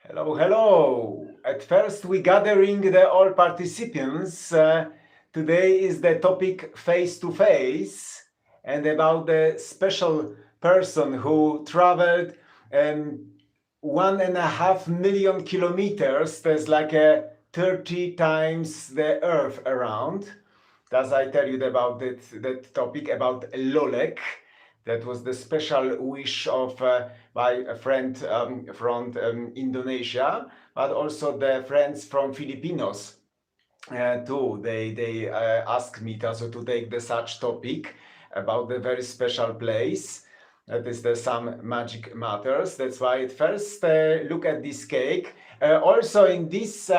Hello, hello. At first, we gathering the all participants. Today is the topic face to face and about the special person who traveled um, 1.5 million kilometers. That's like a 30 times the Earth around. As I tell you about that topic about Lolek. That was the special wish of by a friend from Indonesia, but also the friends from Filipinos too. They asked me also to take the such topic about the very special place. That is the some magic matters. That's why at first look at this cake. Also in this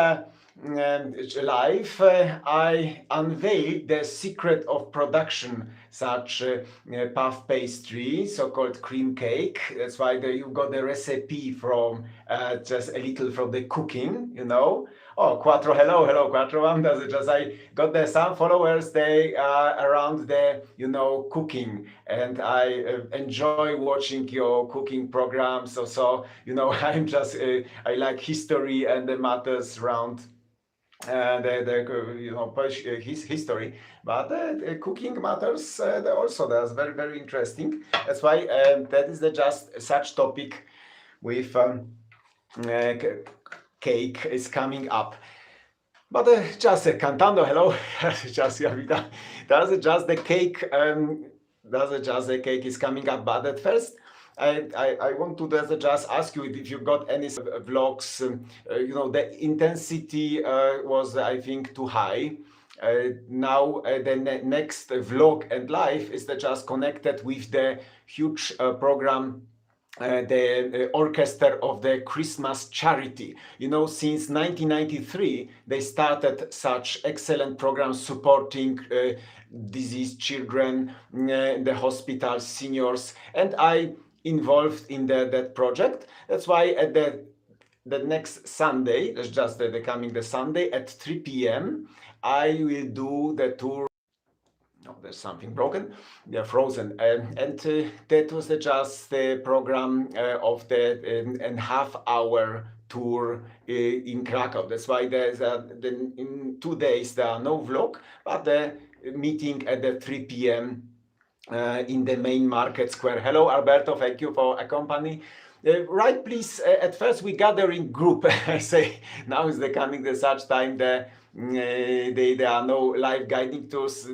life, I unveiled the secret of production such puff pastry, so-called cream cake. That's why you got the recipe from just a little from the cooking, you know. Oh, Quattro, hello, Quattro. Does it just I got there some followers. They are around the cooking, and I enjoy watching your cooking programs. So I'm just I like history and the matters around his history, but the cooking matters also that's very interesting. That's why that is the just such topic with uh, cake is coming up. But just cantando, hello, just Javita. That's just the cake. That's just the cake is coming up. But at first, I want to just ask you if you got any vlogs. The intensity was, I think, too high. Now the next vlog and live is just connected with the huge program, the orchestra of the Christmas charity. Since 1993, they started such excellent programs supporting diseased children, the hospitals, seniors, and I involved in that project. That's why at the next Sunday, that's just the coming the Sunday at 3 p.m., I will do the tour. No, there's something broken. They're frozen. And that was just the program of the and half-hour tour in Krakow. That's why there's in 2 days there are no vlog, but the meeting at the 3 p.m. In the main market square. Hello, Alberto. Thank you for accompanying. Right, please. At first, we gather in group. I say now is the coming the such time that there are no live guiding tours.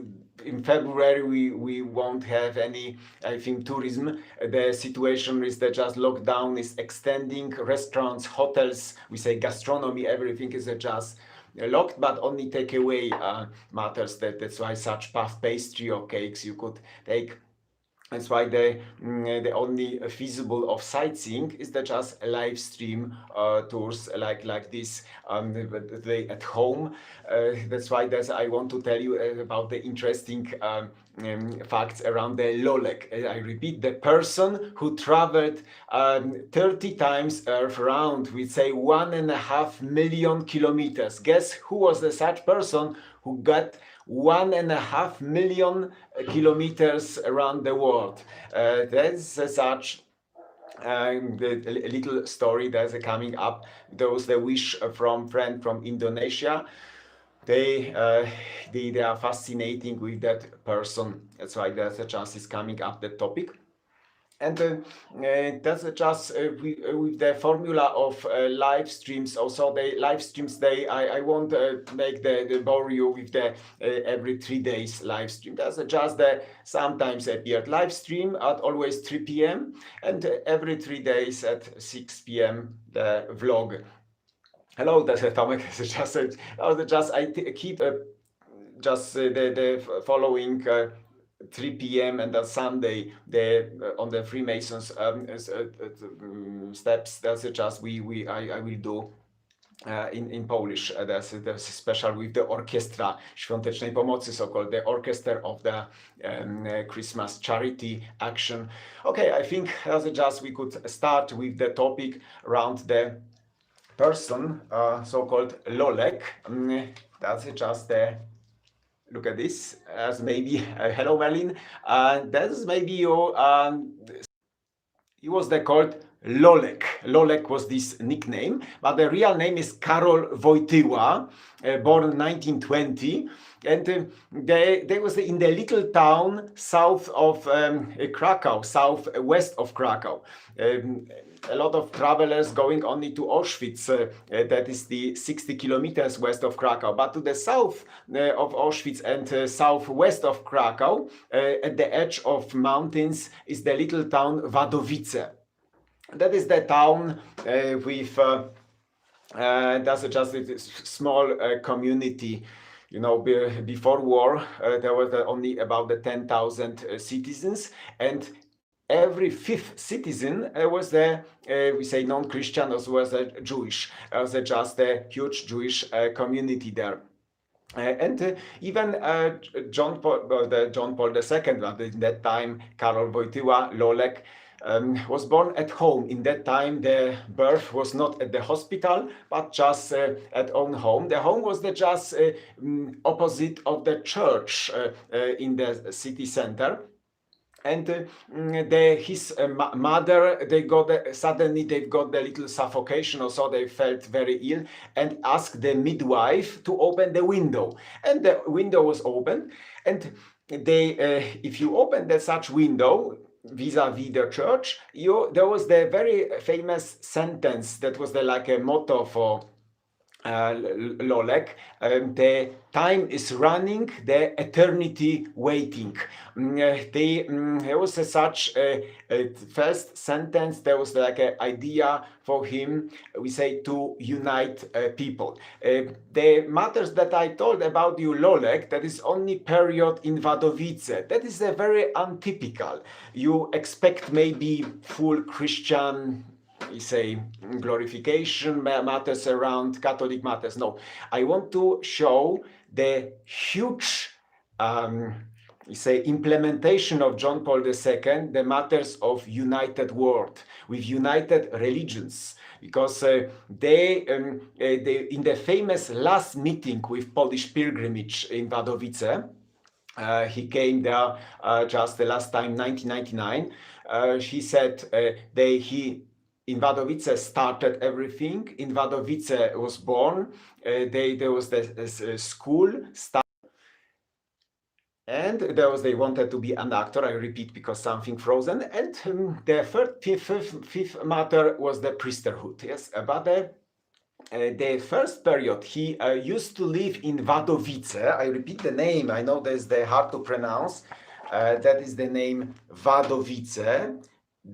In February, we won't have any, I think, tourism. The situation is that just lockdown is extending. Restaurants, hotels, we say gastronomy, everything is just locked, but only takeaway matters. That's why such puff pastry or cakes you could take. That's why the only feasible of sightseeing is that just live stream tours like this they at home. That's why I want to tell you about the interesting facts around the Lolek. I repeat, the person who traveled 30 times Earth round, we say 1.5 million kilometers. Guess who was the such person who got 1.5 million kilometers around the world? That's such the little story that's coming up. There was the wish from friend from Indonesia. They are fascinating with that person. That's why there's a chance is coming up that topic. And that's just with the formula of live streams. Also, the live streams, I won't make the bore you with the every 3 days live stream. That's just the sometimes appeared live stream at always 3 p.m. and every 3 days at 6 p.m. the vlog. Hello, that's Tomek. I keep just the following 3 p.m. and on Sunday on the Freemasons steps. That's just I will do in Polish. That's special with the orchestra świątecznej pomocy, so-called the orchestra of the Christmas charity action. Okay, I think that's just we could start with the topic around the person, so-called Lolek. That's just the look at this as maybe hello Merlin. That is maybe your he was the called Lolek. Lolek was this nickname, but the real name is Karol Wojtyła, born 1920. And they was in the little town south of Krakow, southwest of Krakow. A lot of travelers going only to Auschwitz, that is the 60 kilometers west of Krakow. But to the south of Auschwitz and southwest of Krakow, at the edge of mountains, is the little town Wadowice. That is the town with that's just a small community. You know, before war, there were only about 10,000 citizens, and every fifth citizen was we say non-Christian, as was Jewish. Was just a huge Jewish community there. And even John Paul II, but in that time, Karol Wojtyła, Lolek, was born at home. In that time, the birth was not at the hospital, but just at own home. The home was just opposite of the church in the city center. And his mother, suddenly they've got the little suffocation, or so they felt very ill, and asked the midwife to open the window. And the window was opened, and if you open such window vis-a-vis the church, there was the very famous sentence that was like a motto for Lolek. The time is running, the eternity waiting. There was such a first sentence. There was like an idea for him, we say, to unite people. The matters that I told about you, Lolek, that is only period in Wadowice. That is a very untypical. You expect maybe full Christian, we say, glorification matters around Catholic matters. No, I want to show the huge we say implementation of John Paul II, the matters of united world with united religions, because they in the famous last meeting with Polish pilgrimage in Wadowice, he came there just the last time, 1999. He said in Wadowice started everything. In Wadowice was born. There was the school start, and they wanted to be an actor. I repeat because something frozen. And the fifth matter was the priesthood. Yes, but the first period he used to live in Wadowice. I repeat the name. I know that's hard to pronounce. That is the name Wadowice.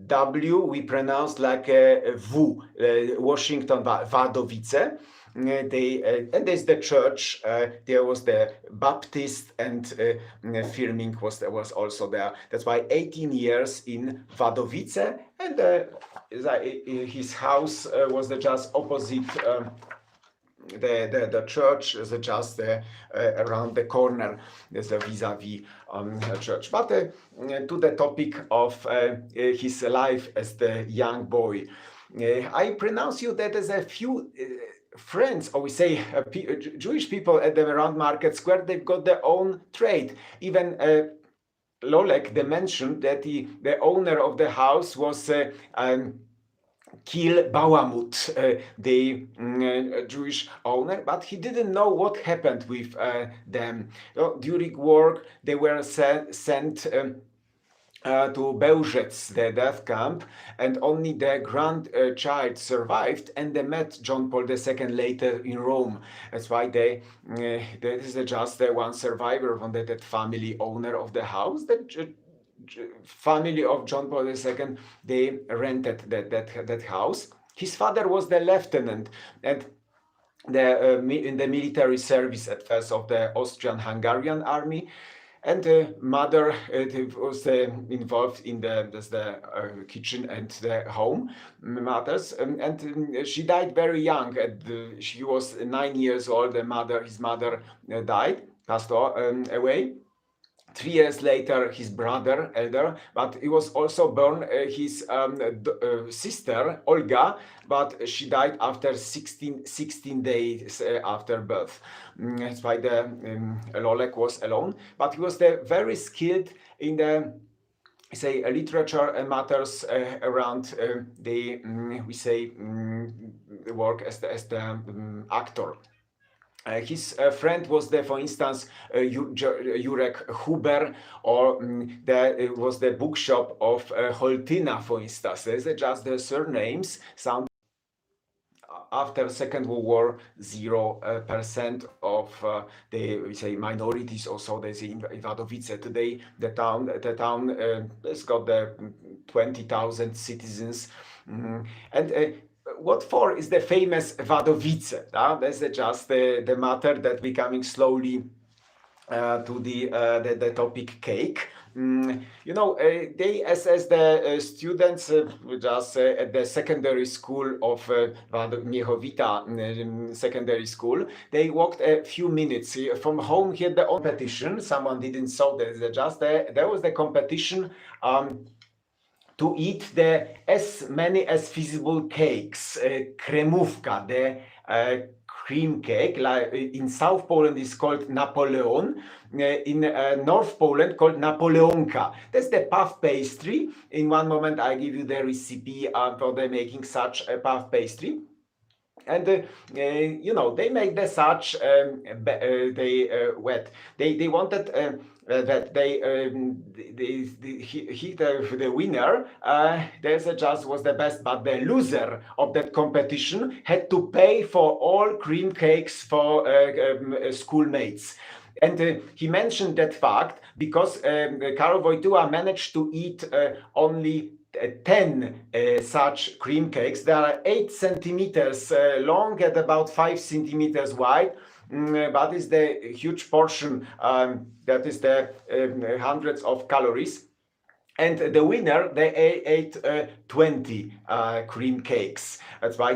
W we pronounce like a V, Washington, Wadowice. And there's the church. There was the Baptist, and filming was also there. That's why 18 years in Wadowice, and his house was just opposite the church, is just around the corner. There's a vis-a-vis church. But to the topic of his life as the young boy, I pronounce you that as a few friends, or we say Jewish people at the around Market Square, they've got their own trade. Even Lolek, they mentioned that the owner of the house was Kil Bałamut, the Jewish owner, but he didn't know what happened with them. During work, they were sent to Bełżec, the death camp, and only the grandchild survived, and they met John Paul II later in Rome. That's why there is just one survivor from that family owner of the house. The family of John Paul II, they rented that house. His father was the lieutenant and in the military service at first of the Austrian-Hungarian army, and mother was involved in the kitchen and the home matters, and she died very young. She was 9 years old. His mother died, passed away. 3 years later, his brother, elder, but he was also born his sister, Olga, but she died after 16 days after birth. That's why the Lolek was alone, but he was very skilled in the say literature matters around the we say work as the actor. His friend was there, for instance, Jurek Huber, or there was the bookshop of Holtina, for instance. There's just the surnames sound. After Second World War, 0% of the, we say, minorities also there's in Wadowice. Today the town has got the 20,000 citizens. And what for is the famous Wadowice? That's just the matter that becoming slowly to the topic cake. You know, they as the students just at the secondary school of Miechowita secondary school, they walked a few minutes from home here. The competition, someone didn't saw that, just there was the competition to eat the as many as feasible cakes. KREMÓWKA, the cream cake, like in South Poland is called Napoleon, in North Poland called Napoleonka. That's the puff pastry. In one moment I give you the recipe for the making such a puff pastry. And you know, they make the such they wet. They wanted that the winner there's just was the best, but the loser of that competition had to pay for all cream cakes for schoolmates. And he mentioned that fact because Karol Wojtyła managed to eat only 10 such cream cakes. They are 8 centimeters long and about 5 centimeters wide. But is the huge portion that is the hundreds of calories. And the winner, they ate 20 cream cakes. That's why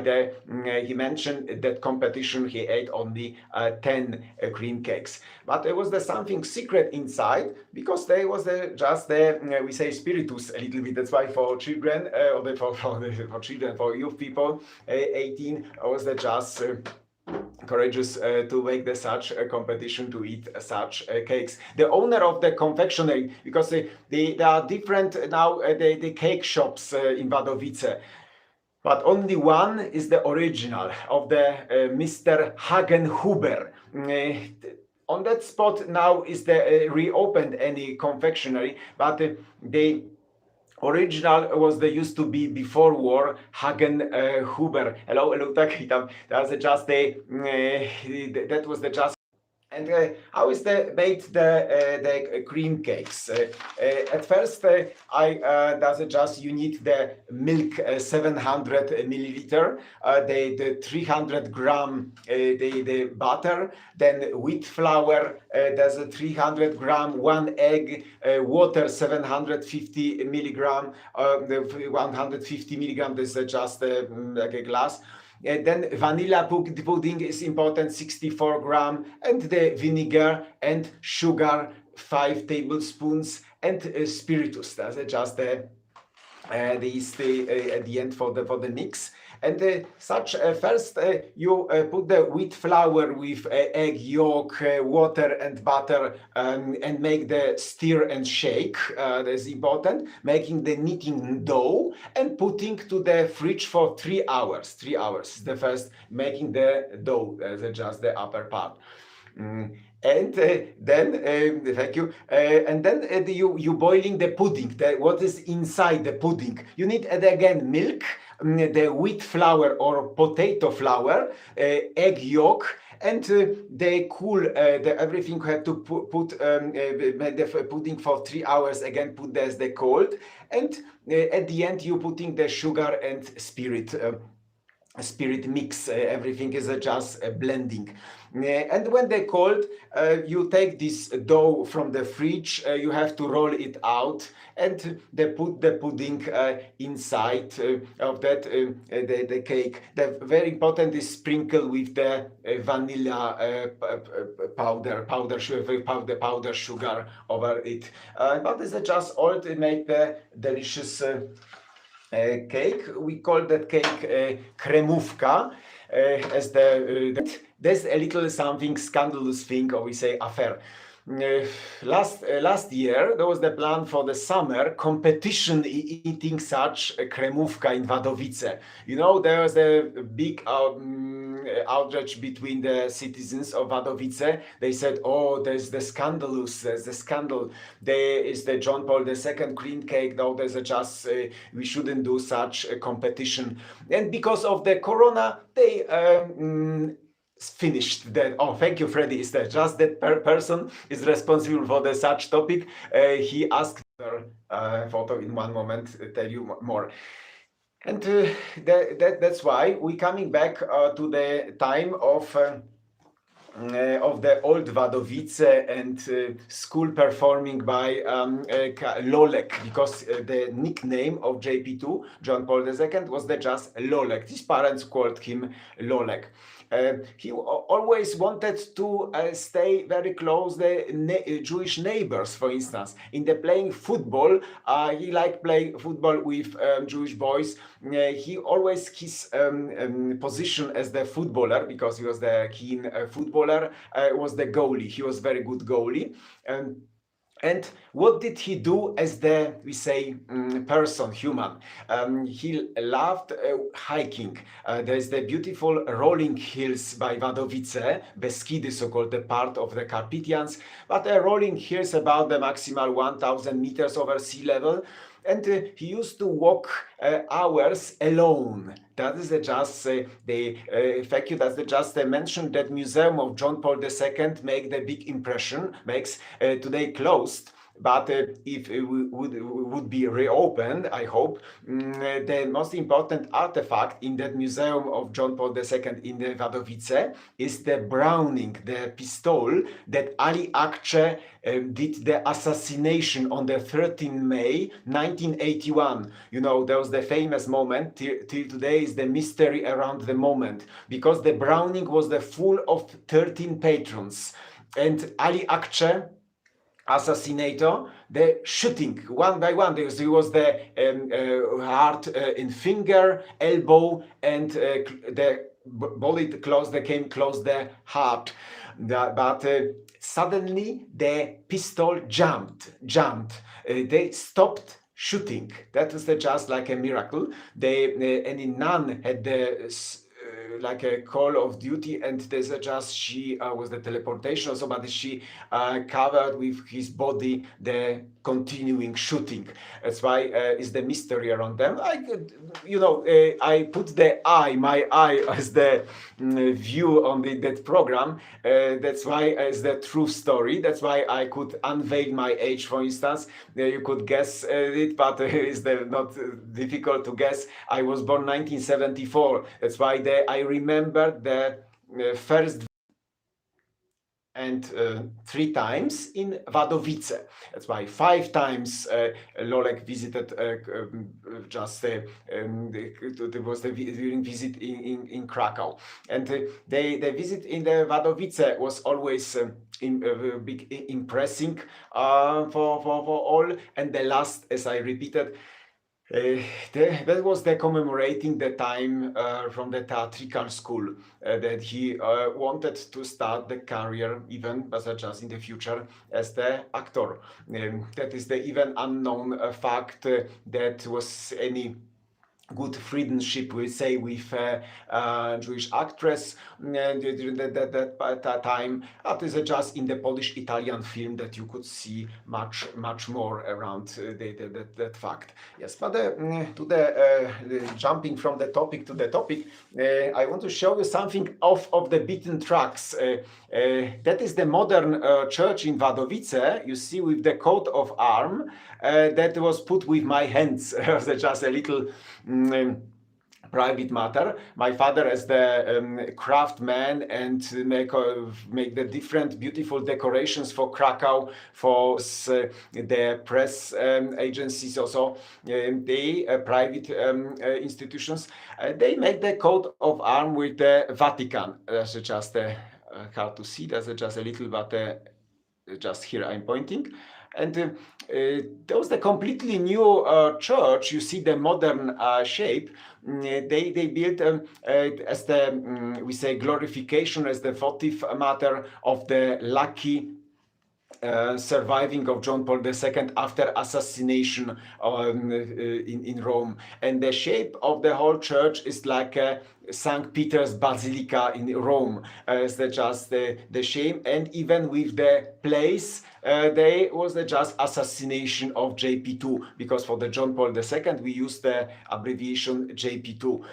he mentioned that competition, he ate only 10 cream cakes. But there was something secret inside, because there was just we say spiritus a little bit. That's why for children, or for children, for youth people, 18, was just courageous to make such a competition to eat such cakes. The owner of the confectionery, because they are different now, the cake shops in Wadowice, but only one is the original of the Mr. Hagen Huber. On that spot now is the reopened any confectionery, but they original was they used to be before war Hagen Huber. Hello, tak, witam. That's just that was the just. And how is made the cream cakes? At first, you need the milk 700 milliliter, the 300 gram the butter, then wheat flour, there's a 300 gram, 1 egg, water 750 milligram, 150 milligram. This is just like a glass. Then vanilla pudding is important, 64 gram, and the vinegar and sugar, 5 tablespoons, and spiritus. That's just at the end for the mix. And first you put the wheat flour with egg yolk, water and butter, and make the stir and shake. That's important. Making the kneading dough and putting to the fridge for 3 hours. 3 hours. The first making the dough. That's just the upper part. And then thank you. And then you boiling the pudding. What is inside the pudding? You need again milk, the wheat flour or potato flour, egg yolk, and they cool everything. You have to put the pudding for 3 hours. Again, put there's the cold, and at the end you putting the sugar and spirit mix. Everything is just blending. And when they're cold, you take this dough from the fridge, you have to roll it out, and they put the pudding inside of that the cake. The very important is sprinkle with the vanilla powder sugar over it. But it's just all to make the delicious cake. We call that cake KREMÓWKA, as there's a little something scandalous thing, or we say affair. last year there was the plan for the summer competition eating such a kremówka in Wadowice. You know, there was a big outrage between the citizens of Wadowice. They said, oh, there's the scandal. There is the John Paul II cream cake. No, there's a just we shouldn't do such a competition. And because of the corona, they finished that. Oh, thank you, Freddy. Is that just that person is responsible for the such topic? He asked photo in one moment. Tell you more. And that's why we coming back to the time of the old Wadowice and school performing by Lolek, because the nickname of JP2, John Paul II, was the just Lolek. His parents called him Lolek. He always wanted to stay very close the Jewish neighbors, for instance. In the playing football, he liked playing football with Jewish boys. He always his position as the footballer, because he was the keen footballer, was the goalie. He was very good goalie. And what did he do as the, we say, person, human? He loved hiking. There's the beautiful rolling hills by Wadowice, Beskidy, so-called the part of the Carpathians, but rolling hills about the maximal 1,000 meters over sea level. And he used to walk hours alone. That is just thank you. That's just mentioned that Museum of John Paul II make the big impression, makes today closed. But if it would be reopened, I hope, the most important artifact in that Museum of John Paul II in the Wadowice is the Browning, the pistol that Ali Akce did the assassination on the 13th May 1981. You know, there was the famous moment, till today is the mystery around the moment, because the Browning was the full of 13 patrons, and Ali Akce, assassinator, the shooting one by one, because he was the heart in finger, elbow, and the bullet came close the heart. But suddenly the pistol jumped. They stopped shooting. That was just like a miracle. Any nun had the like a call of duty, and there's just she was the teleportation also, but she covered with his body the continuing shooting. That's why is the mystery around them. I put my eye as the view on that program. That's why is the true story. That's why I could unveil my age, for instance. You could guess it, but it's not difficult to guess. I was born 1974. That's why I remember the first and 3 times in Wadowice. That's why 5 times Lolek visited there was the during visit in Krakow. And the visit in the Wadowice was always big impressing for all. And the last, as I repeated, that was the commemorating the time from the theatrical school that he wanted to start the career even just in the future as the actor. That is the even unknown fact that was any good friendship, we say, with Jewish actress during that time. That is just in the Polish-Italian film that you could see much more around that fact. Yes, but jumping from the topic to the topic, I want to show you something off of the beaten tracks. That is the modern church in Wadowice. You see, with the coat of arm that was put with my hands. Just a little private matter. My father, as the craftsman, and make the different beautiful decorations for Krakow, for the press agencies, also the private institutions. They make the coat of arm with the Vatican. That's just hard to see. That's just a little, but just here I'm pointing. And that was the completely new church. You see the modern shape. They built as the we say glorification, as the votive matter of the lucky surviving of John Paul II after assassination in Rome. And the shape of the whole church is like St. Peter's Basilica in Rome. It's just the shape, and even with the place, there was the just assassination of JP2, because for the John Paul II we use the abbreviation JP2.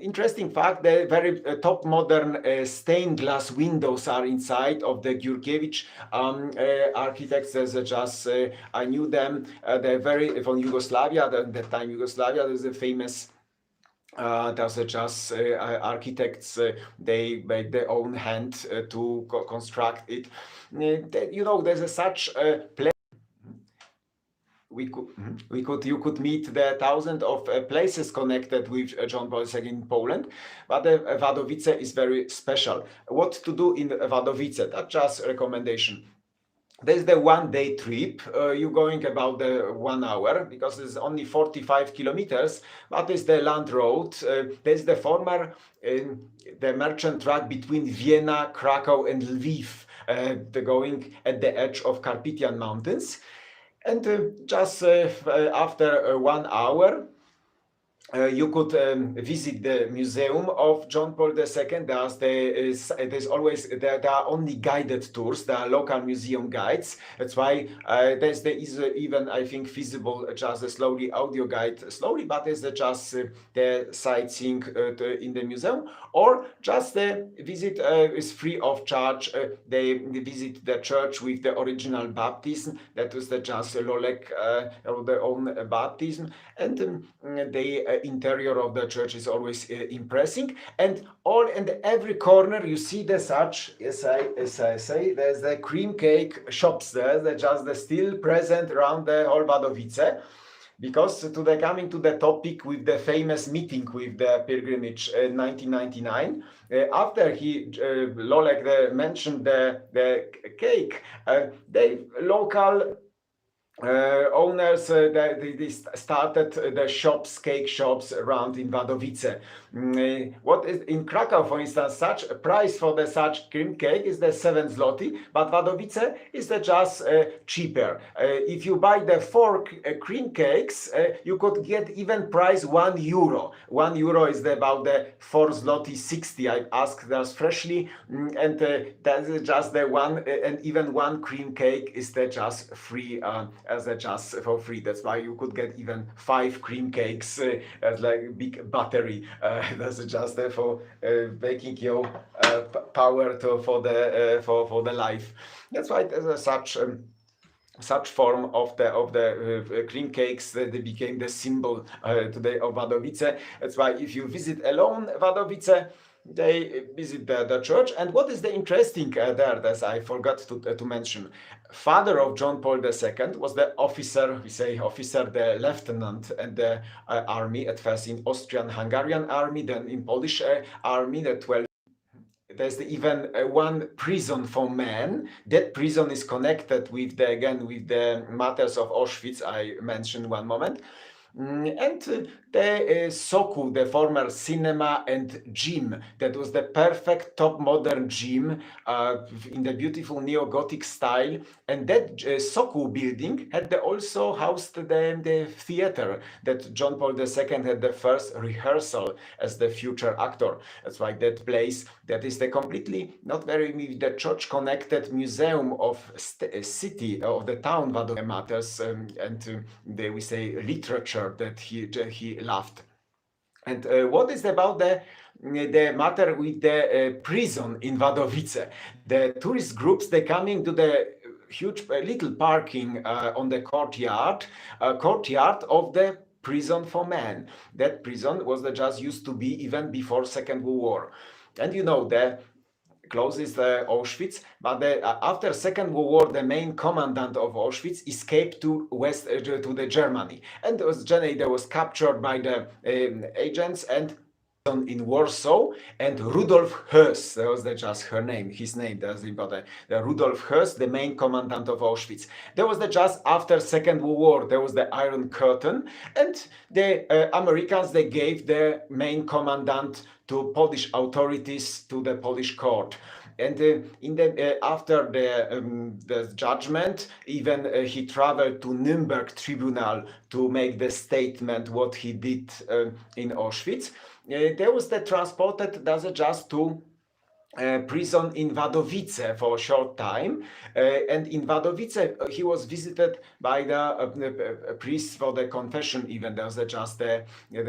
Interesting fact, the very top modern stained glass windows are inside of the Gurkiewicz architects. There's just I knew them. They're very from Yugoslavia. At that time, Yugoslavia. There's a famous. There's just architects. They made their own hand to construct it. There's such a place. You could meet the thousands of places connected with John Paul II in Poland, but Wadowice is very special. What to do in Wadowice? That's just a recommendation. There's the one-day trip. You're going about 1 hour, because it's only 45 kilometers, but it's the land road. There's the former the merchant track between Vienna, Krakow, and Lviv, going at the edge of Carpathian Mountains. And just after 1 hour, you could visit the museum of John Paul II. There's always there are only guided tours. There are local museum guides. That's why there is even, I think, feasible just a slowly audio guide, slowly, but there's just the sightseeing in the museum, or just the visit is free of charge. They visit the church with the original baptism. That was the just Lolek their own baptism, and they interior of the church is always impressing, and every corner you see the such, as I say, there's the cream cake shops there. They're just still present around the whole Wadowice, because coming to the topic with the famous meeting with the pilgrimage in 1999, after Lolek mentioned the cake, they local owners they started the cake shops around in Wadowice. What is in Krakow, for instance, such a price for the such cream cake is the 7 zloty, but Wadowice is the just cheaper. If you buy the 4 cream cakes, you could get even price 1 euro. 1 euro is about the 4 zloty 60. I asked that freshly, and that is just the one, and even 1 cream cake is the just free. As a just for free. That's why you could get even 5 cream cakes as like big battery. That's just for making your power for the life. That's why there's such form of the cream cakes they became the symbol today of Wadowice. That's why if you visit alone Wadowice, they visit the church. And what is the interesting there, as I forgot to mention, father of John Paul II was the officer, the lieutenant in the army, at first in Austrian-Hungarian army, then in Polish army, the 12. There's even one prison for men. That prison is connected with the matters of Auschwitz I mentioned one moment. And the Soku, the former cinema and gym, that was the perfect top modern gym in the beautiful neo-Gothic style. And that Soku building had also housed the theater that John Paul II had the first rehearsal as the future actor. That's why that place, that is the completely not very with the church connected museum of city of the town Wadowice matters, and we say literature that he loved. And what is about the matter with the prison in Wadowice? The tourist groups, they coming to the huge little parking on the courtyard of the prison for men. That prison was just used to be even before Second World War. And the closes Auschwitz, but after Second World War, the main commandant of Auschwitz escaped to the Germany, and there was captured by the agents and in Warsaw. And Rudolf Höss, that was just his name, that's important. Rudolf Höss, the main commandant of Auschwitz. There was just after Second World War, there was the Iron Curtain, and the Americans, they gave the main commandant to Polish authorities, to the Polish court. And in the after the judgment, even he traveled to Nuremberg tribunal to make the statement what he did in Auschwitz. There was the transported just to prison in Wadowice for a short time. And in Wadowice, he was visited by the priest for the confession, even there's just the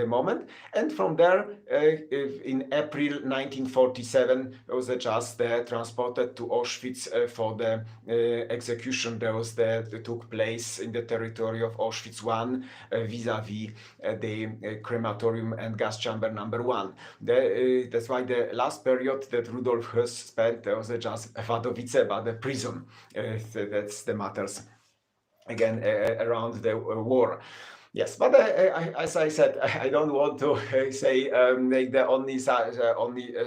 moment. And from there, in April 1947, there was just transported to Auschwitz for the execution. There was took place in the territory of Auschwitz I, vis-a-vis the crematorium and gas chamber number 1. That's why the last period that Rudolf Höss spent was just Wadowice, but the prison. That's the matters again around the war. Yes, but as I said, I don't want to say make the only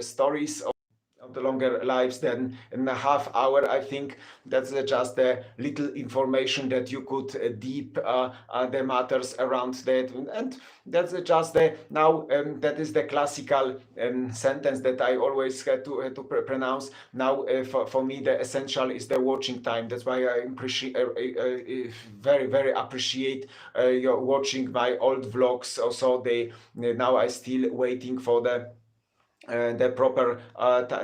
stories of the longer lives than in a half hour. I think that's just a little information that you could deep the matters around that, and that's just now that is the classical sentence that I always had to pronounce. Now for me the essential is the watching time. That's why I appreciate very appreciate your watching my old vlogs. Also now I still waiting for the proper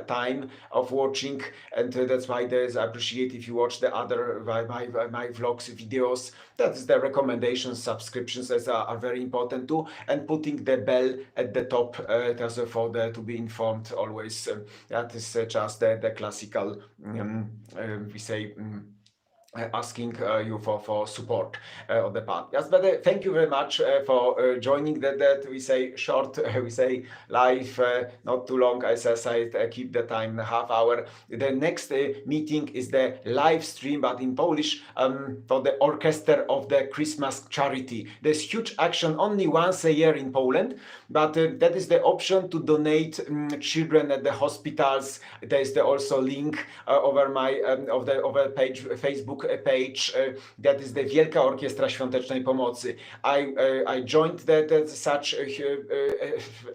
time of watching, and that's why I appreciate if you watch the other my vlogs videos. That's the recommendations, subscriptions as are very important too, and putting the bell at the top for to be informed always. That is just the classical we say asking you for support on the part. Yes, but thank you very much for joining that we say short, we say live, not too long. As I said, keep the time half hour. The next meeting is the live stream, but in Polish, for the Orchestra of the Christmas Charity. There's huge action only once a year in Poland, but that is the option to donate children at the hospitals. There is also link over my over page Facebook page. That is the Wielka Orkiestra Świątecznej Pomocy. I joined such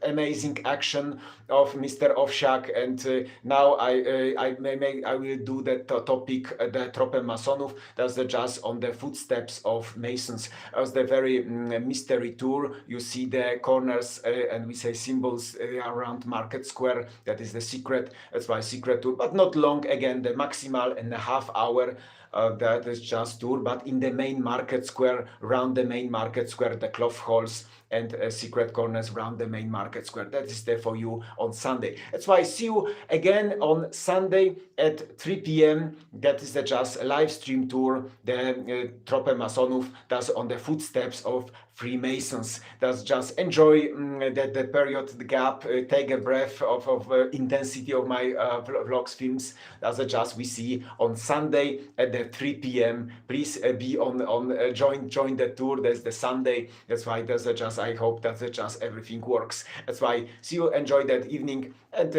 amazing action of Mr. Owsiak, and now I will do the topic the Tropem Masonów. That's the jazz on the footsteps of Masons. That's the very mystery tour. You see the corners and we say symbols around Market Square. That is the secret. That's why secret tour, but not long. Again, the maximal and a half hour. That is just tour, but in the main market square, around the main market square, the cloth halls and secret corners around the main market square. That is there for you on Sunday. That's why I see you again on Sunday at 3 p.m. That is the just live stream tour, the Tropem Masonów. That's on the footsteps of Freemasons. That's just enjoy the period, the gap, take a breath of intensity of my vlogs, films. That's just we see on Sunday at the 3 p.m. Please be on join the tour. There's the Sunday. That's why there's just I hope that just everything works. That's why see you, enjoy that evening, and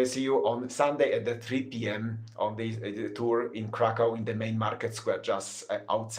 see you on Sunday at the 3 p.m. on the tour in Krakow in the main market square, just outside.